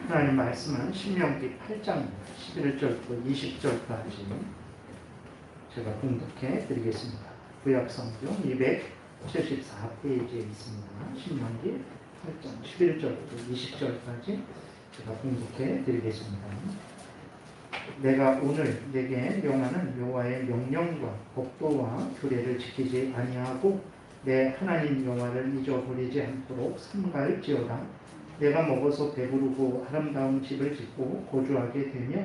하나님 말씀은 신명기 8장 11절부터 20절까지 제가 공독해 드리겠습니다. 구약성경 274페이지에 있습니다. 신명기 8장 11절부터 20절까지 제가 공독해 드리겠습니다. 내가 오늘 내게 명하는 여호와의 명령과 법도와 규례를 지키지 아니하고 내 하나님 여호와를 잊어버리지 않도록 삼가할지어다. 내가 먹어서 배부르고 아름다운 집을 짓고 거주하게 되며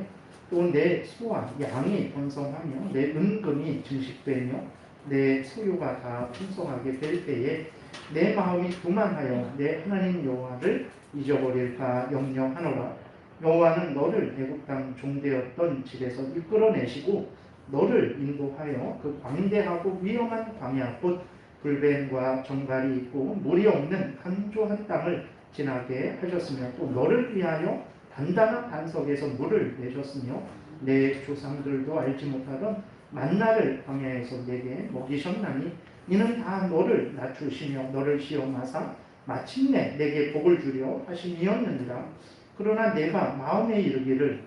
또 내 소와 양이 번성하며 내 은금이 증식되며 내 소유가 다 풍성하게 될 때에 내 마음이 교만하여 내 하나님 여호와를 잊어버릴까 염려하노라. 여호와는 너를 애굽 땅 종되었던 집에서 이끌어내시고 너를 인도하여 그 광대하고 위험한 광야 곧 불뱀과 정갈이 있고 물이 없는 간조한 땅을 지나게 하셨으며 또 너를 위하여 단단한 반석에서 물을 내셨으며 내 조상들도 알지 못하던 만나를 광야에서 내게 먹이셨나니 이는 다 너를 낮추시며 너를 시험하사 마침내 내게 복을 주려 하심이었느니라. 그러나 내가 마음에 이르기를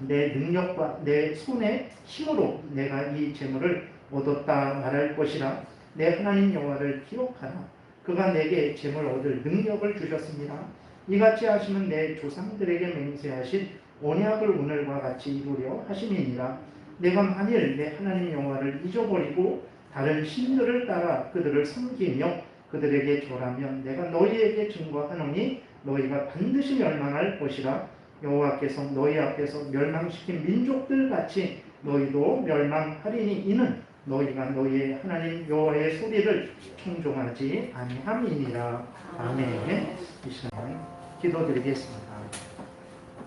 내 능력과 내 손의 힘으로 내가 이 재물을 얻었다 말할 것이라. 내 하나님 여호와를 기억하라. 그가 내게 재물 얻을 능력을 주셨습니다. 이같이 하시면 내 조상들에게 맹세하신 언약을 오늘과 같이 이루려 하심이니라. 내가 만일 내 하나님 여호와를 잊어버리고 다른 신들을 따라 그들을 섬기며 그들에게 절하면 내가 너희에게 증거하노니 너희가 반드시 멸망할 것이라. 여호와께서 너희 앞에서 멸망시킨 민족들 같이 너희도 멸망하리니 이는 너희가 너희의 하나님 여호와의 소리를 청종하지 아니함이니라. 아멘. 이 시간 기도드리겠습니다.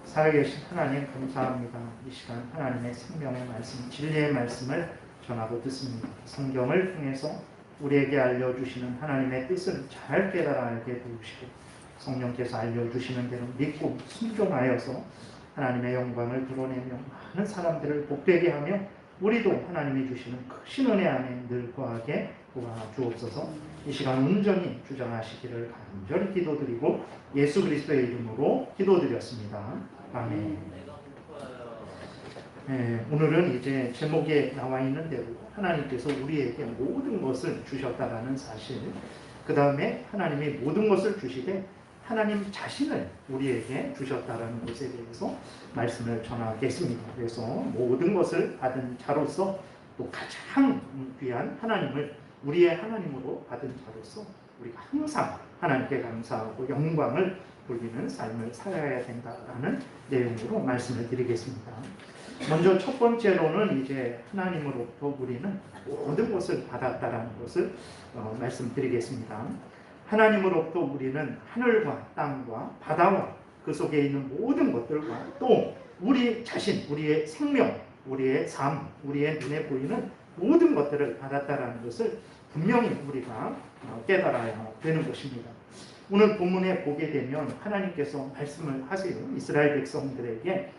살아계신 하나님 감사합니다. 이 시간 하나님의 생명의 말씀, 진리의 말씀을 전하고 듣습니다. 성경을 통해서 우리에게 알려주시는 하나님의 뜻을 잘 깨달아 알게 도우시고 성령께서 알려주시는 대로 믿고 순종하여서 하나님의 영광을 드러내며 많은 사람들을 복되게 하며 우리도 하나님이 주시는 크신 은혜 안에 늘 거하게 도와주옵소서. 이 시간 온전히 주장하시기를 간절히 기도드리고 예수 그리스도의 이름으로 기도드렸습니다. 아멘. 네, 오늘은 이제 제목에 나와 있는 대로 하나님께서 우리에게 모든 것을 주셨다라는 사실, 그 다음에 하나님이 모든 것을 주시되 하나님 자신을 우리에게 주셨다라는 것에 대해서 말씀을 전하겠습니다. 그래서 모든 것을 받은 자로서 또 가장 귀한 하나님을 우리의 하나님으로 받은 자로서 우리가 항상 하나님께 감사하고 영광을 돌리는 삶을 살아야 된다라는 내용으로 말씀을 드리겠습니다. 먼저 첫 번째로는 이제 하나님으로부터 우리는 모든 것을 받았다라는 것을 말씀드리겠습니다. 하나님으로부터 우리는 하늘과 땅과 바다와 그 속에 있는 모든 것들과 또 우리 자신, 우리의 생명, 우리의 삶, 우리의 눈에 보이는 모든 것들을 받았다라는 것을 분명히 우리가 깨달아야 되는 것입니다. 오늘 본문에 보게 되면 하나님께서 말씀을 하세요. 이스라엘 백성들에게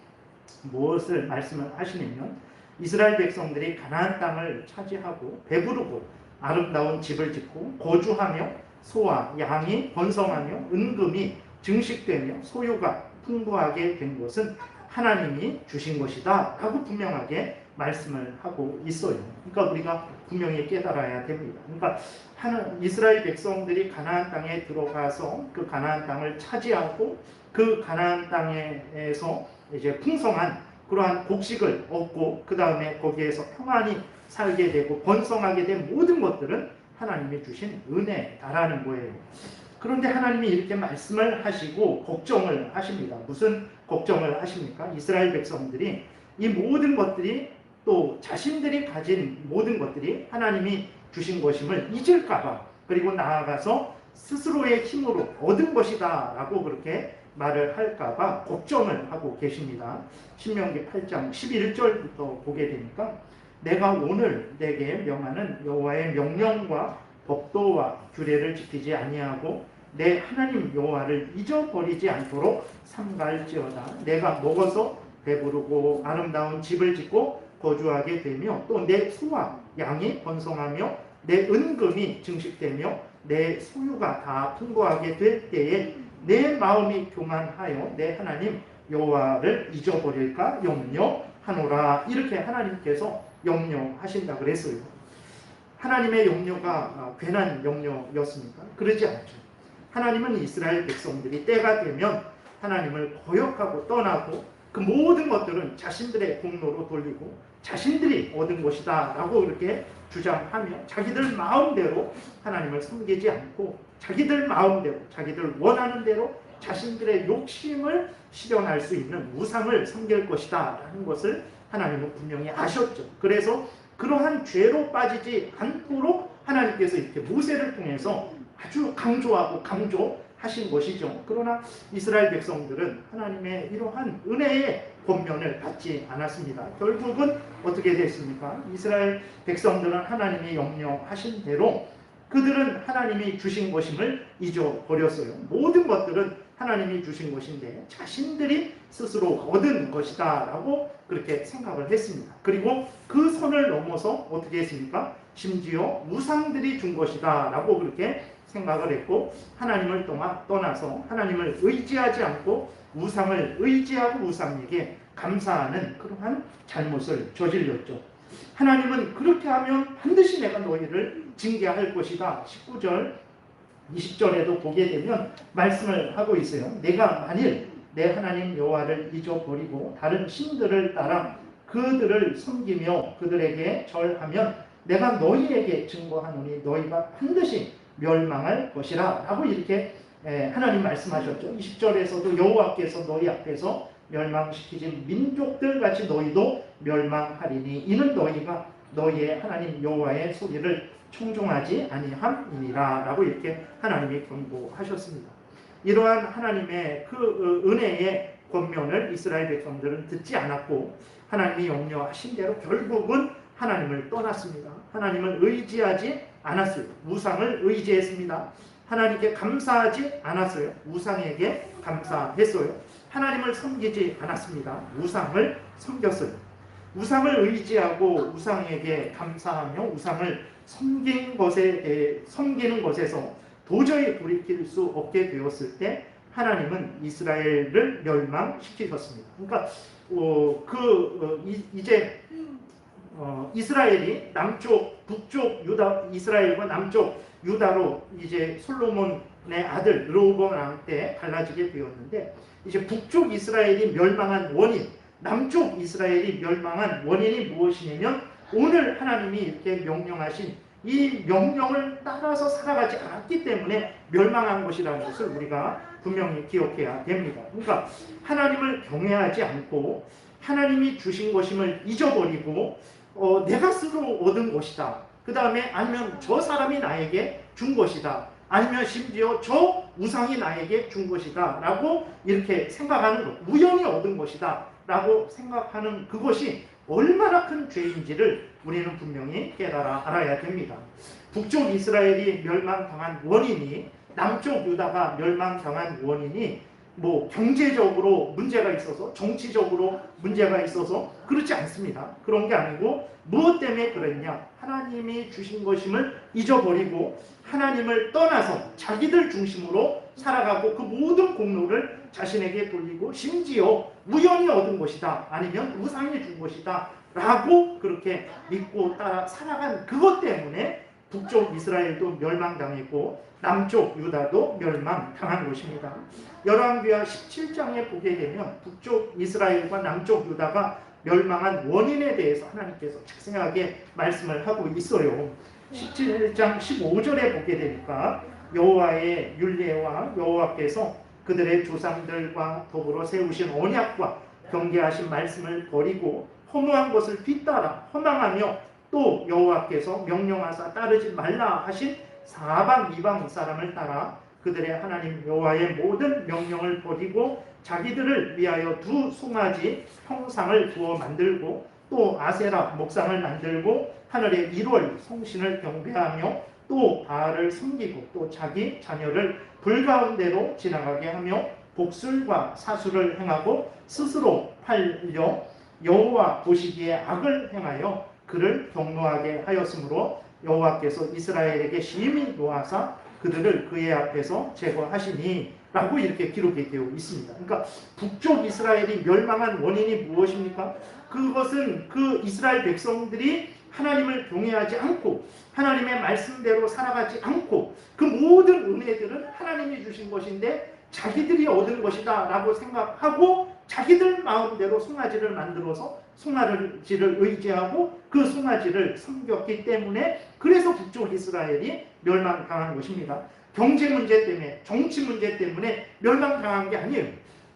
무엇을 말씀을 하시냐면 이스라엘 백성들이 가나안 땅을 차지하고 배부르고 아름다운 집을 짓고 거주하며 소와 양이 번성하며 은금이 증식되며 소유가 풍부하게 된 것은 하나님이 주신 것이다 라고 분명하게 말씀을 하고 있어요. 그러니까 우리가 분명히 깨달아야 됩니다. 그러니까 이스라엘 백성들이 가나안 땅에 들어가서 그 가나안 땅을 차지하고 그 가나안 땅에서 이제 풍성한 그러한 곡식을 얻고 그 다음에 거기에서 평안히 살게 되고 번성하게 된 모든 것들은 하나님이 주신 은혜다라는 거예요. 그런데 하나님이 이렇게 말씀을 하시고 걱정을 하십니다. 무슨 걱정을 하십니까? 이스라엘 백성들이 이 모든 것들이 또 자신들이 가진 모든 것들이 하나님이 주신 것임을 잊을까봐, 그리고 나아가서 스스로의 힘으로 얻은 것이다 라고 그렇게 말을 할까봐 걱정을 하고 계십니다. 신명기 8장 11절부터 보게 되니까 내가 오늘 내게 명하는 여호와의 명령과 법도와 규례를 지키지 아니하고 내 하나님 여호와를 잊어버리지 않도록 삼가할지어다. 내가 먹어서 배부르고 아름다운 집을 짓고 거주하게 되며 또 내 소와 양이 번성하며 내 은금이 증식되며 내 소유가 다 풍부하게 될 때에 내 마음이 교만하여 내 하나님 여호와를 잊어버릴까 염려하노라. 이렇게 하나님께서 염려하신다 그랬어요. 하나님의 염려가 괜한 염려였습니까? 그러지 않죠. 하나님은 이스라엘 백성들이 때가 되면 하나님을 거역하고 떠나고 그 모든 것들은 자신들의 공로로 돌리고 자신들이 얻은 것이다 라고 그렇게 주장하며 자기들 마음대로 하나님을 섬기지 않고 자기들 마음대로 자기들 원하는 대로 자신들의 욕심을 실현할 수 있는 우상을 섬길 것이다 라는 것을 하나님은 분명히 아셨죠. 그래서 그러한 죄로 빠지지 않도록 하나님께서 이렇게 모세를 통해서 아주 강조하신 것이죠. 그러나 이스라엘 백성들은 하나님의 이러한 은혜의 권면을 받지 않았습니다. 결국은 어떻게 됐습니까? 이스라엘 백성들은 하나님이 염려하신 대로 그들은 하나님이 주신 것임을 잊어버렸어요. 모든 것들은 하나님이 주신 것인데 자신들이 스스로 얻은 것이다 라고 그렇게 생각을 했습니다. 그리고 그 선을 넘어서 어떻게 했습니까? 심지어 우상들이 준 것이다 라고 그렇게 생각을 했고 하나님을 떠나서 하나님을 의지하지 않고 우상을 의지하고 우상에게 감사하는 그러한 잘못을 저질렀죠. 하나님은 그렇게 하면 반드시 내가 너희를 징계할 것이다. 19절 20절에도 보게 되면 말씀을 하고 있어요. 내가 만일 내 하나님 여호와를 잊어버리고 다른 신들을 따라 그들을 섬기며 그들에게 절하면 내가 너희에게 증거하노니 너희가 반드시 멸망할 것이라 라고 이렇게 하나님 말씀하셨죠. 20절에서도 여호와께서 너희 앞에서 멸망시키신 민족들 같이 너희도 멸망하리니 이는 너희가 너희의 하나님 여호와의 소리를 청종하지 아니함이니라 라고 이렇게 하나님이 경고하셨습니다. 이러한 하나님의 그 은혜의 권면을 이스라엘 백성들은 듣지 않았고 하나님이 염려하신 대로 결국은 하나님을 떠났습니다. 하나님을 의지하지 않았어요. 우상을 의지했습니다. 하나님께 감사하지 않았어요. 우상에게 감사했어요. 하나님을 섬기지 않았습니다. 우상을 섬겼어요. 우상을 의지하고 우상에게 감사하며 우상을 섬기는 것에서 도저히 돌이킬 수 없게 되었을 때 하나님은 이스라엘을 멸망시키셨습니다. 그러니까 이제 이스라엘이 남쪽, 북쪽 유다, 이스라엘과 남쪽 유다로 이제 솔로몬의 아들 르호보암 왕 때 갈라지게 되었는데 이제 북쪽 이스라엘이 멸망한 원인, 남쪽 이스라엘이 멸망한 원인이 무엇이냐면 오늘 하나님이 이렇게 명령하신 이 명령을 따라서 살아가지 않았기 때문에 멸망한 것이라는 것을 우리가 분명히 기억해야 됩니다. 그러니까 하나님을 경외하지 않고 하나님이 주신 것임을 잊어버리고 내가 스스로 얻은 것이다. 그 다음에 아니면 저 사람이 나에게 준 것이다. 아니면 심지어 저 우상이 나에게 준 것이다. 라고 이렇게 생각하는 것. 우연히 얻은 것이다. 라고 생각하는 그것이 얼마나 큰 죄인지를 우리는 분명히 알아야 됩니다. 북쪽 이스라엘이 멸망당한 원인이 남쪽 유다가 멸망당한 원인이 뭐 경제적으로 문제가 있어서 정치적으로 문제가 있어서 그렇지 않습니다. 그런 게 아니고 무엇 때문에 그랬냐? 하나님이 주신 것임을 잊어버리고 하나님을 떠나서 자기들 중심으로 살아가고 그 모든 공로를 자신에게 돌리고 심지어 우연히 얻은 것이다. 아니면 우상이 준 것이다. 라고 그렇게 믿고 따라 살아간 그것 때문에 북쪽 이스라엘도 멸망당했고 남쪽 유다도 멸망당한 것입니다. 열왕기하 17장에 보게 되면 북쪽 이스라엘과 남쪽 유다가 멸망한 원인에 대해서 하나님께서 자세하게 말씀을 하고 있어요. 17장 15절에 보게 되니까 여호와의 율례와 여호와께서 그들의 조상들과 더불어 세우신 언약과 경계하신 말씀을 버리고 허무한 것을 뒤따라 허망하며 또 여호와께서 명령하사 따르지 말라 하신 사방 이방 사람을 따라 그들의 하나님 여호와의 모든 명령을 버리고 자기들을 위하여 두 송아지 형상을 두어 만들고 또 아세라 목상을 만들고 하늘의 1월 성신을 경배하며 또 바알을 섬기고 또 자기 자녀를 불 가운데로 지나가게 하며 복술과 사술을 행하고 스스로 팔려 여호와 보시기에 악을 행하여 그를 경노하게 하였으므로 여호와께서 이스라엘에게 심히 노하사 그들을 그의 앞에서 제거하시니 라고 이렇게 기록이 되어 있습니다. 그러니까 북쪽 이스라엘이 멸망한 원인이 무엇입니까? 그것은 그 이스라엘 백성들이 하나님을 경외하지 않고 하나님의 말씀대로 살아가지 않고 그 모든 은혜들은 하나님이 주신 것인데 자기들이 얻은 것이다 라고 생각하고 자기들 마음대로 송아지를 만들어서 송아지를 의지하고 그 송아지를 섬겼기 때문에 그래서 북쪽 이스라엘이 멸망당한 것입니다. 경제 문제 때문에, 정치 문제 때문에 멸망당한 게 아니에요.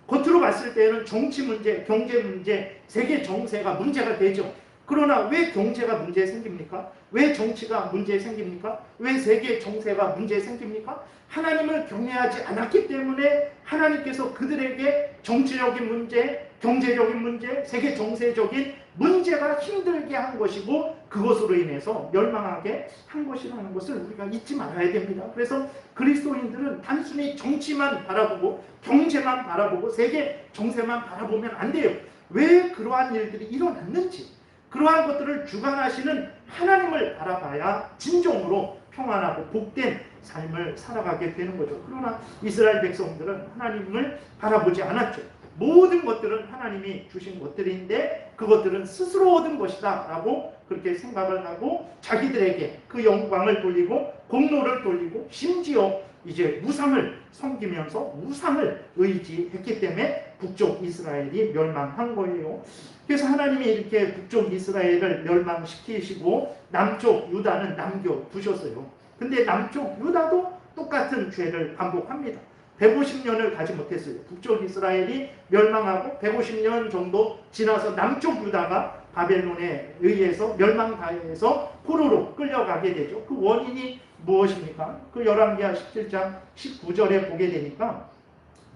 겉으로 봤을 때는 정치 문제, 경제 문제, 세계 정세가 문제가 되죠. 그러나 왜 경제가 문제 생깁니까? 왜 정치가 문제 생깁니까? 왜 세계 정세가 문제 생깁니까? 하나님을 경외하지 않았기 때문에 하나님께서 그들에게 정치적인 문제, 경제적인 문제, 세계 정세적인 문제가 힘들게 한 것이고 그것으로 인해서 멸망하게 한 것이라는 것을 우리가 잊지 말아야 됩니다. 그래서 그리스도인들은 단순히 정치만 바라보고 경제만 바라보고 세계 정세만 바라보면 안 돼요. 왜 그러한 일들이 일어났는지 그러한 것들을 주관하시는 하나님을 바라봐야 진정으로 평안하고 복된 삶을 살아가게 되는 거죠. 그러나 이스라엘 백성들은 하나님을 바라보지 않았죠. 모든 것들은 하나님이 주신 것들인데 그것들은 스스로 얻은 것이다 라고 그렇게 생각을 하고 자기들에게 그 영광을 돌리고 공로를 돌리고 심지어 이제 우상을 섬기면서 우상을 의지했기 때문에 북쪽 이스라엘이 멸망한 거예요. 그래서 하나님이 이렇게 북쪽 이스라엘을 멸망시키시고 남쪽 유다는 남겨두셨어요. 근데 남쪽 유다도 똑같은 죄를 반복합니다. 150년을 가지 못했어요. 북쪽 이스라엘이 멸망하고 150년 정도 지나서 남쪽 유다가 바벨론에 의해서 멸망당해서 포로로 끌려가게 되죠. 그 원인이 무엇입니까? 그 열왕기하 17장 19절에 보게 되니까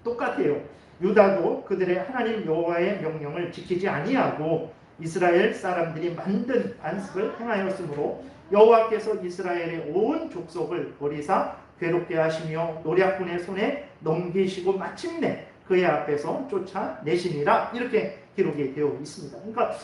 똑같아요. 유다도 그들의 하나님 여호와의 명령을 지키지 아니하고 이스라엘 사람들이 만든 반석을 행하였으므로 여호와께서 이스라엘의 온 족속을 버리사 괴롭게 하시며 노략군의 손에 넘기시고 마침내 그의 앞에서 쫓아내시니라 이렇게 기록이 되어 있습니다. 그러니까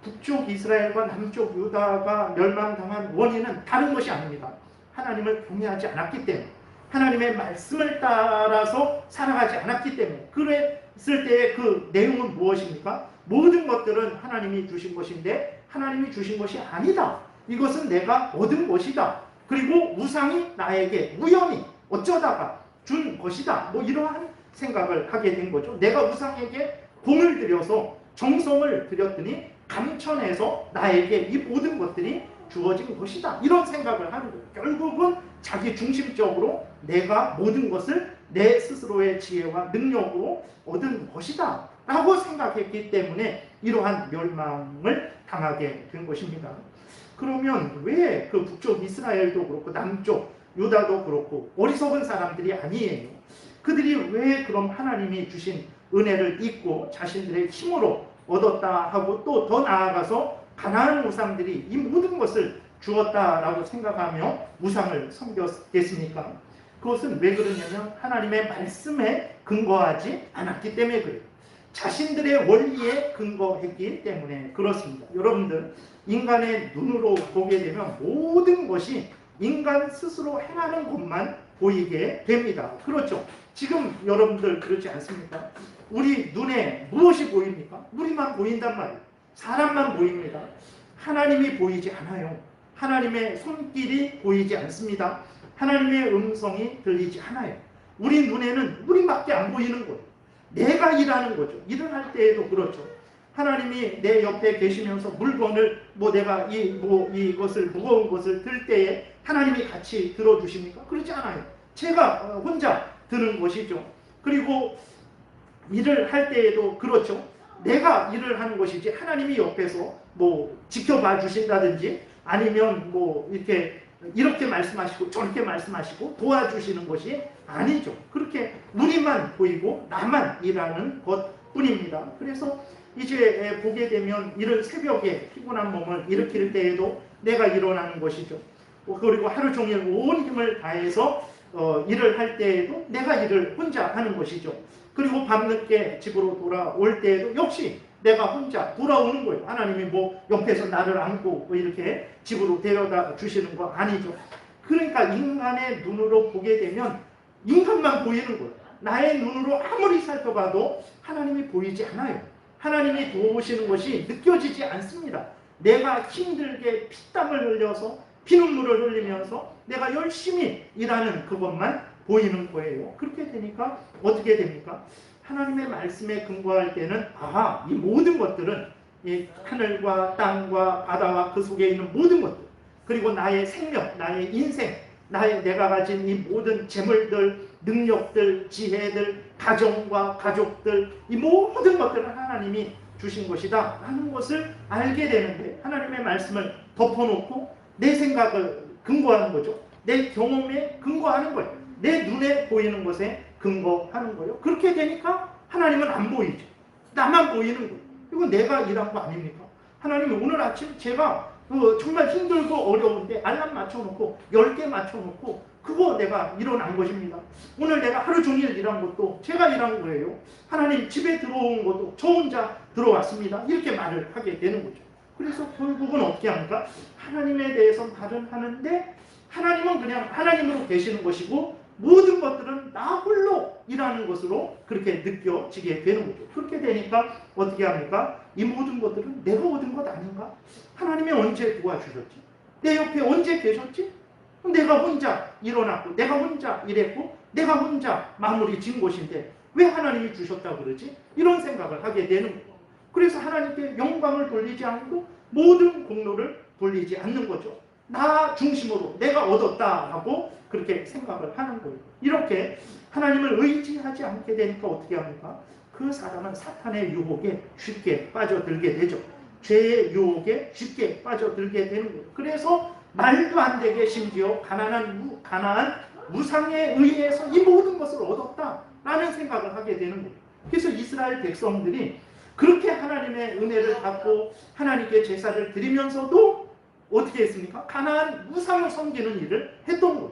북쪽 이스라엘과 남쪽 유다가 멸망당한 원인은 다른 것이 아닙니다. 하나님을 경외하지 않았기 때문에 하나님의 말씀을 따라서 살아가지 않았기 때문에 그랬을 때의 그 내용은 무엇입니까? 모든 것들은 하나님이 주신 것인데 하나님이 주신 것이 아니다. 이것은 내가 얻은 것이다. 그리고 우상이 나에게 우연히 어쩌다가 준 것이다. 뭐 이러한 생각을 하게 된 거죠. 내가 우상에게 공을 들여서 정성을 들였더니 감천해서 나에게 이 모든 것들이 주어진 것이다. 이런 생각을 하는 거예요. 결국은 자기 중심적으로 내가 모든 것을 내 스스로의 지혜와 능력으로 얻은 것이다 라고 생각했기 때문에 이러한 멸망을 당하게 된 것입니다. 그러면 왜 그 북쪽 이스라엘도 그렇고 남쪽 유다도 그렇고 어리석은 사람들이 아니에요. 그들이 왜 그럼 하나님이 주신 은혜를 잊고 자신들의 힘으로 얻었다 하고 또 더 나아가서 가나안 우상들이 이 모든 것을 주었다라고 생각하며 우상을 섬겼겠습니까? 그것은 왜 그러냐면 하나님의 말씀에 근거하지 않았기 때문에 그래요. 자신들의 원리에 근거했기 때문에 그렇습니다. 여러분들 인간의 눈으로 보게 되면 모든 것이 인간 스스로 행하는 것만 보이게 됩니다. 그렇죠? 지금 여러분들 그렇지 않습니까? 우리 눈에 무엇이 보입니까? 우리만 보인단 말이에요. 사람만 보입니다. 하나님이 보이지 않아요. 하나님의 손길이 보이지 않습니다. 하나님의 음성이 들리지 않아요. 우리 눈에는 우리밖에 안 보이는 거예요. 내가 일하는 거죠. 일을 할 때에도 그렇죠. 하나님이 내 옆에 계시면서 물건을 내가 이것을 무거운 것을 들 때에 하나님이 같이 들어주십니까? 그렇지 않아요. 제가 혼자 드는 것이죠. 그리고 일을 할 때에도 그렇죠. 내가 일을 하는 것이지 하나님이 옆에서 지켜봐 주신다든지 아니면 이렇게 말씀하시고 저렇게 말씀하시고 도와주시는 것이 아니죠. 그렇게 우리만 보이고 나만 일하는 것뿐입니다. 그래서 이제 보게 되면 이른 새벽에 피곤한 몸을 일으킬 때에도 내가 일어나는 것이죠. 그리고 하루 종일 온 힘을 다해서 일을 할 때에도 내가 일을 혼자 하는 것이죠. 그리고 밤늦게 집으로 돌아올 때에도 역시 내가 혼자 돌아오는 거예요. 하나님이 옆에서 나를 안고 이렇게 집으로 데려다 주시는 거 아니죠. 그러니까 인간의 눈으로 보게 되면 인간만 보이는 거예요. 나의 눈으로 아무리 살펴봐도 하나님이 보이지 않아요. 하나님이 도우시는 것이 느껴지지 않습니다. 내가 힘들게 피땀을 흘려서 피눈물을 흘리면서 내가 열심히 일하는 그것만 보이는 거예요. 그렇게 되니까 어떻게 됩니까? 하나님의 말씀에 근거할 때는 이 모든 것들은 이 하늘과 땅과 바다와 그 속에 있는 모든 것들, 그리고 나의 생명, 나의 인생, 내가 가진 이 모든 재물들, 능력들, 지혜들, 가정과 가족들, 이 모든 것들은 하나님이 주신 것이다 하는 것을 알게 되는데, 하나님의 말씀을 덮어놓고 내 생각을 근거하는 거죠. 내 경험에 근거하는 거예요. 내 눈에 보이는 것에 근거하는 거예요. 그렇게 되니까 하나님은 안 보이죠. 나만 보이는 거예요. 이거 내가 일한 거 아닙니까? 하나님이 오늘 아침 제가 정말 힘들고 어려운데 알람 맞춰놓고 10개 맞춰놓고 그거 내가 일어난 것입니다. 오늘 내가 하루 종일 일한 것도 제가 일한 거예요. 하나님 집에 들어온 것도 저 혼자 들어왔습니다. 이렇게 말을 하게 되는 거죠. 그래서 결국은 어떻게 합니까? 하나님에 대해서 말은 하는데 하나님은 그냥 하나님으로 계시는 것이고 모든 것들은 나 홀로 일하는 것으로 그렇게 느껴지게 되는 거죠. 그렇게 되니까 어떻게 합니까? 이 모든 것들은 내가 얻은 것 아닌가? 하나님이 언제 도와주셨지? 내 옆에 언제 계셨지? 내가 혼자 일어났고 내가 혼자 일했고 내가 혼자 마무리 지은 것인데 왜 하나님이 주셨다고 그러지? 이런 생각을 하게 되는 거예요. 그래서 하나님께 영광을 돌리지 않고 모든 공로를 돌리지 않는 거죠. 나 중심으로 내가 얻었다 하고 그렇게 생각을 하는 거예요. 이렇게 하나님을 의지하지 않게 되니까 어떻게 합니까? 그 사람은 사탄의 유혹에 쉽게 빠져들게 되죠. 죄의 유혹에 쉽게 빠져들게 되는 거예요. 그래서 말도 안 되게 심지어 가나안 우상에 의해서 이 모든 것을 얻었다라는 생각을 하게 되는 거예요. 그래서 이스라엘 백성들이 그렇게 하나님의 은혜를 받고 하나님께 제사를 드리면서도 어떻게 했습니까? 가나안 우상을 섬기는 일을 했던 거예요.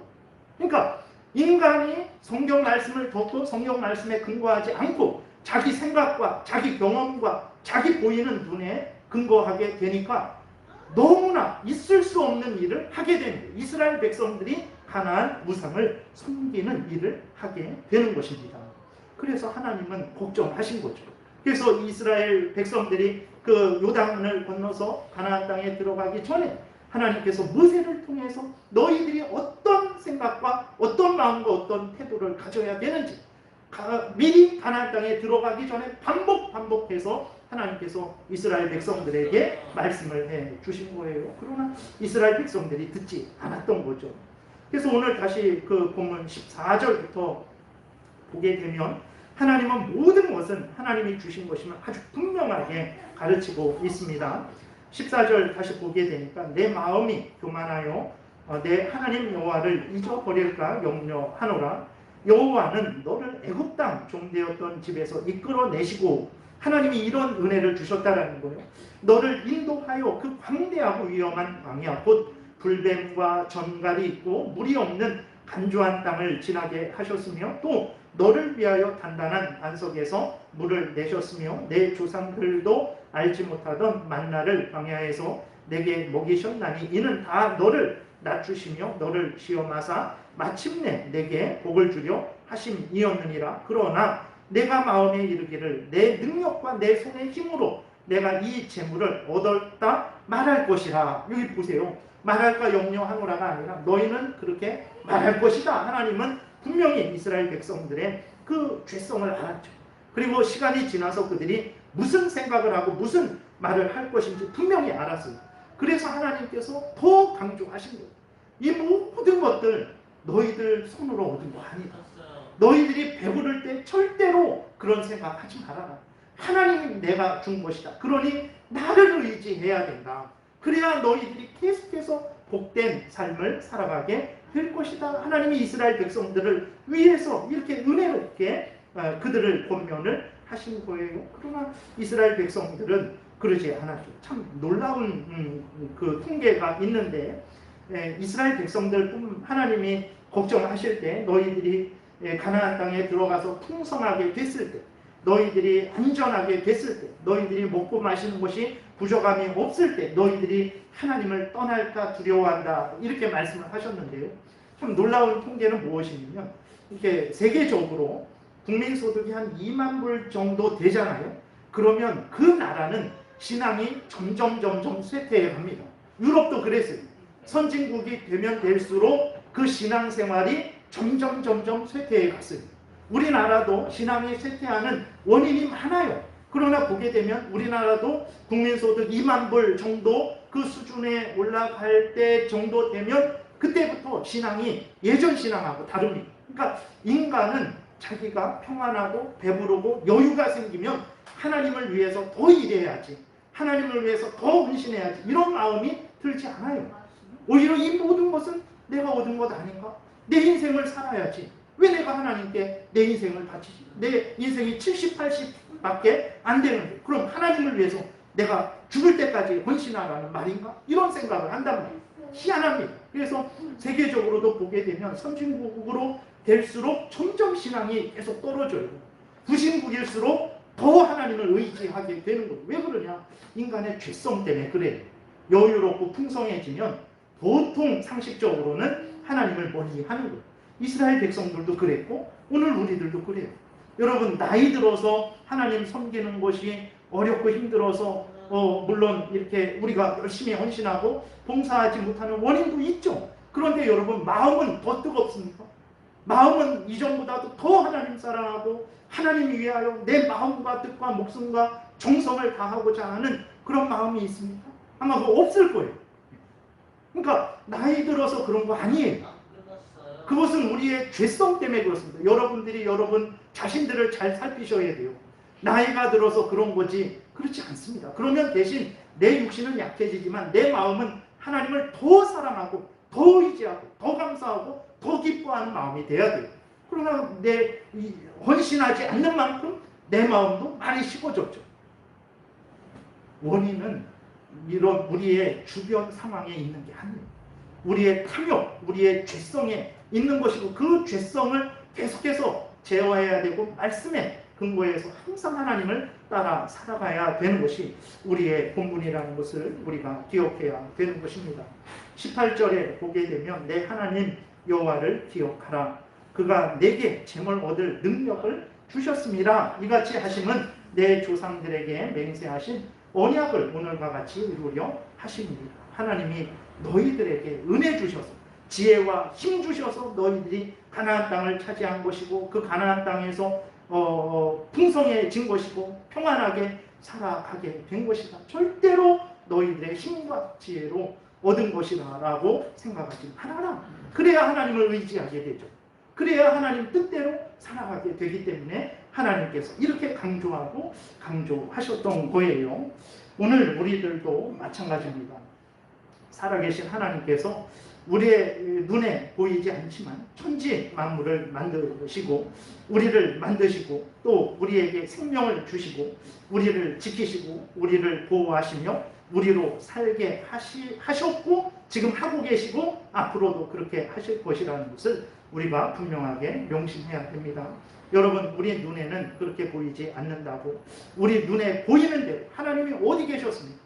그러니까 인간이 성경 말씀을 듣고 성경 말씀에 근거하지 않고 자기 생각과 자기 경험과 자기 보이는 눈에 근거하게 되니까 너무나 있을 수 없는 일을 하게 되는 거예요. 이스라엘 백성들이 가나안 우상을 섬기는 일을 하게 되는 것입니다. 그래서 하나님은 걱정하신 거죠. 그래서 이스라엘 백성들이 그 요단을 건너서 가나안 땅에 들어가기 전에 하나님께서 모세를 통해서 너희들이 어떤 생각과 어떤 마음과 어떤 태도를 가져야 되는지 미리 가나안 땅에 들어가기 전에 반복해서 하나님께서 이스라엘 백성들에게 말씀을 해 주신 거예요. 그러나 이스라엘 백성들이 듣지 않았던 거죠. 그래서 오늘 다시 그 본문 14절부터 보게 되면 하나님은 모든 것은 하나님이 주신 것임을 아주 분명하게 가르치고 있습니다. 14절 다시 보게 되니까 내 마음이 교만하여 내 하나님 여호와를 잊어버릴까 염려하노라. 여호와는 너를 애굽 땅 종되었던 집에서 이끌어내시고, 하나님이 이런 은혜를 주셨다라는 거예요. 너를 인도하여 그 광대하고 위험한 광야 곧 불뱀과 전갈이 있고 물이 없는 간조한 땅을 지나게 하셨으며, 또 너를 위하여 단단한 안석에서 물을 내셨으며 내 조상들도 알지 못하던 만나를 광야에서 내게 먹이셨나니 이는 다 너를 낮추시며 너를 시험하사 마침내 내게 복을 주려 하심이었느니라. 그러나 내가 마음에 이르기를 내 능력과 내 손의 힘으로 내가 이 재물을 얻었다 말할 것이라. 여기 보세요. 말할까 염려하노라가 아니라 너희는 그렇게 말할 것이다. 하나님은 분명히 이스라엘 백성들의 그 죄성을 알았죠. 그리고 시간이 지나서 그들이 무슨 생각을 하고 무슨 말을 할 것인지 분명히 알았어요. 그래서 하나님께서 더 강조하신 거예요. 이 모든 것들 너희들 손으로 얻은 거 아니다. 너희들이 배부를 때 절대로 그런 생각하지 말아라. 하나님이 내가 준 것이다. 그러니 나를 의지해야 된다. 그래야 너희들이 계속해서 복된 삶을 살아가게 될 것이다. 하나님이 이스라엘 백성들을 위해서 이렇게 은혜롭게 그들을 권면을 하신 거예요. 그러나 이스라엘 백성들은 그러지 않았죠. 참 놀라운 그 통계가 있는데, 이스라엘 백성들 하나님이 걱정하실 때 너희들이 가나안 땅에 들어가서 풍성하게 됐을 때, 너희들이 안전하게 됐을 때, 너희들이 먹고 마시는 것이 부족함이 없을 때 너희들이 하나님을 떠날까 두려워한다, 이렇게 말씀을 하셨는데요. 참 놀라운 통계는 무엇이냐면 이렇게 세계적으로 국민소득이 한 2만 불 정도 되잖아요. 그러면 그 나라는 신앙이 점점 쇠퇴해 갑니다. 유럽도 그랬어요. 선진국이 되면 될수록 그 신앙생활이 점점 쇠퇴해 갔어요. 우리나라도 신앙이 쇠퇴하는 원인이 많아요. 그러나 보게 되면 우리나라도 국민소득 2만 불 정도 그 수준에 올라갈 때 정도 되면 그때부터 신앙이 예전 신앙하고 다릅니다. 그러니까 인간은 자기가 평안하고 배부르고 여유가 생기면 하나님을 위해서 더 일해야지, 하나님을 위해서 더 헌신해야지, 이런 마음이 들지 않아요. 오히려 이 모든 것은 내가 얻은 것 아닌가? 내 인생을 살아야지. 왜 내가 하나님께 내 인생을 바치지? 내 인생이 70, 80밖에 안 되는데 그럼 하나님을 위해서 내가 죽을 때까지 헌신하라는 말인가? 이런 생각을 한단 말이에요. 희한합니다. 그래서 세계적으로도 보게 되면 선진국으로 될수록 점점 신앙이 계속 떨어져요. 후진국일수록 더 하나님을 의지하게 되는 거예요. 왜 그러냐? 인간의 죄성 때문에 그래요. 여유롭고 풍성해지면 보통 상식적으로는 하나님을 멀리하는 거예요. 이스라엘 백성들도 그랬고 오늘 우리들도 그래요. 여러분, 나이 들어서 하나님 섬기는 것이 어렵고 힘들어서 물론 이렇게 우리가 열심히 헌신하고 봉사하지 못하는 원인도 있죠. 그런데 여러분, 마음은 더 뜨겁습니까? 마음은 이전보다도 더 하나님 사랑하고 하나님 위하여 내 마음과 뜻과 목숨과 정성을 다하고자 하는 그런 마음이 있습니까? 아마 그거 없을 거예요. 그러니까 나이 들어서 그런 거 아니에요. 그것은 우리의 죄성 때문에 그렇습니다. 여러분들이 여러분 자신들을 잘 살피셔야 돼요. 나이가 들어서 그런 거지 그렇지 않습니다. 그러면 대신 내 육신은 약해지지만 내 마음은 하나님을 더 사랑하고 더 의지하고 더 감사하고 더 기뻐하는 마음이 돼야 돼요. 그러나 내 헌신하지 않는 만큼 내 마음도 많이 식어졌죠. 원인은 이런 우리의 주변 상황에 있는 게 아니에요. 우리의 탐욕, 우리의 죄성에 있는 것이고 그 죄성을 계속해서 제어해야 되고 말씀에 근거해서 항상 하나님을 따라 살아가야 되는 것이 우리의 본분이라는 것을 우리가 기억해야 되는 것입니다. 18절에 보게 되면 내 하나님 여호와를 기억하라. 그가 내게 재물 얻을 능력을 주셨습니다. 이같이 하심은 내 조상들에게 맹세하신 언약을 오늘과 같이 이루려 하십니다. 하나님이 너희들에게 은혜 주셔서 지혜와 힘 주셔서 너희들이 가나안 땅을 차지한 것이고 그 가나안 땅에서 풍성해진 것이고 평안하게 살아가게 된 것이다. 절대로 너희들의 힘과 지혜로 얻은 것이다 라고 생각하지 말아라. 그래야 하나님을 의지하게 되죠. 그래야 하나님 뜻대로 살아가게 되기 때문에 하나님께서 이렇게 강조하셨던 거예요. 오늘 우리들도 마찬가지입니다. 살아계신 하나님께서 우리의 눈에 보이지 않지만 천지 만물을 만드시고 우리를 만드시고 또 우리에게 생명을 주시고 우리를 지키시고 우리를 보호하시며 우리로 살게 하셨고 지금 하고 계시고 앞으로도 그렇게 하실 것이라는 것을 우리가 분명하게 명심해야 됩니다. 여러분, 우리 눈에는 그렇게 보이지 않는다고 우리 눈에 보이는 대로 하나님이 어디 계셨습니까?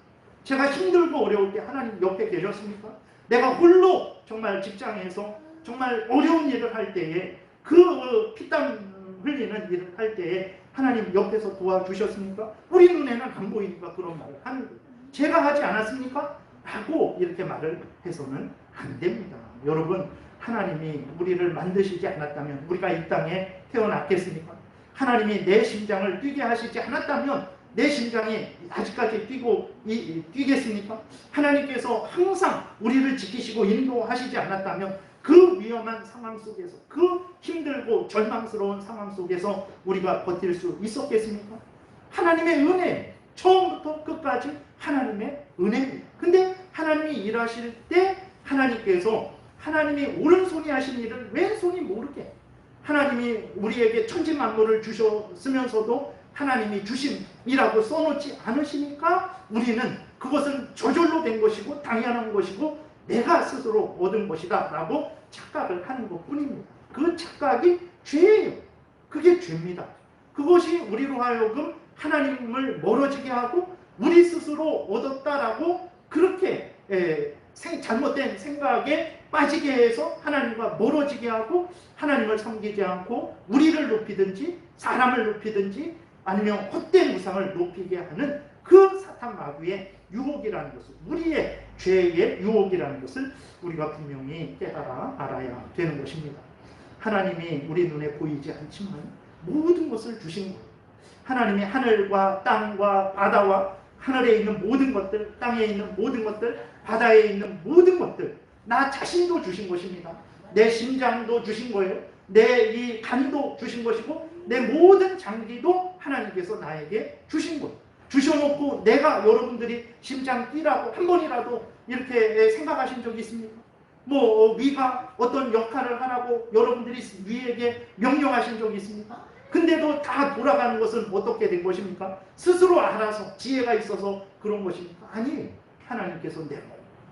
제가 힘들고 어려울 때 하나님 옆에 계셨습니까? 내가 홀로 정말 직장에서 정말 어려운 일을 할 때에 그 피땀 흘리는 일을 할 때에 하나님 옆에서 도와주셨습니까? 우리 눈에는 안 보이니까 그런 말을 하는 거예요. 제가 하지 않았습니까? 라고 이렇게 말을 해서는 안 됩니다. 여러분, 하나님이 우리를 만드시지 않았다면 우리가 이 땅에 태어났겠습니까? 하나님이 내 심장을 뛰게 하시지 않았다면 내 심장이 아직까지 뛰겠습니까? 하나님께서 항상 우리를 지키시고 인도하시지 않았다면 그 위험한 상황 속에서 그 힘들고 절망스러운 상황 속에서 우리가 버틸 수 있었겠습니까? 하나님의 은혜, 처음부터 끝까지 하나님의 은혜입니다. 근데 하나님이 일하실 때 하나님께서 하나님이 오른손이 하신 일을 왼손이 모르게 하나님이 우리에게 천지 만물을 주셨으면서도 하나님이 주심이라고 써놓지 않으시니까 우리는 그것은 저절로 된 것이고 당연한 것이고 내가 스스로 얻은 것이다 라고 착각을 하는 것뿐입니다. 그 착각이 죄예요. 그게 죄입니다. 그것이 우리로 하여금 하나님을 멀어지게 하고 우리 스스로 얻었다라고 그렇게 잘못된 생각에 빠지게 해서 하나님과 멀어지게 하고 하나님을 섬기지 않고 우리를 높이든지 사람을 높이든지 아니면 헛된 우상을 높이게 하는 그 사탄 마귀의 유혹이라는 것을, 우리의 죄의 유혹이라는 것을 우리가 분명히 깨달아 알아야 되는 것입니다. 하나님이 우리 눈에 보이지 않지만 모든 것을 주신 거예요. 하나님이 하늘과 땅과 바다와 하늘에 있는 모든 것들, 땅에 있는 모든 것들, 바다에 있는 모든 것들, 나 자신도 주신 것입니다. 내 심장도 주신 거예요. 내 이 간도 주신 것이고 내 모든 장기도 하나님께서 나에게 주신 거예요. 주셔놓고 내가 여러분들이 심장 뛰라고 한 번이라도 이렇게 생각하신 적이 있습니까? 뭐 위가 어떤 역할을 하라고 여러분들이 위에게 명령하신 적이 있습니까? 근데도 다 돌아가는 것은 어떻게 된 것입니까? 스스로 알아서 지혜가 있어서 그런 것입니까? 아니에요. 하나님께서 내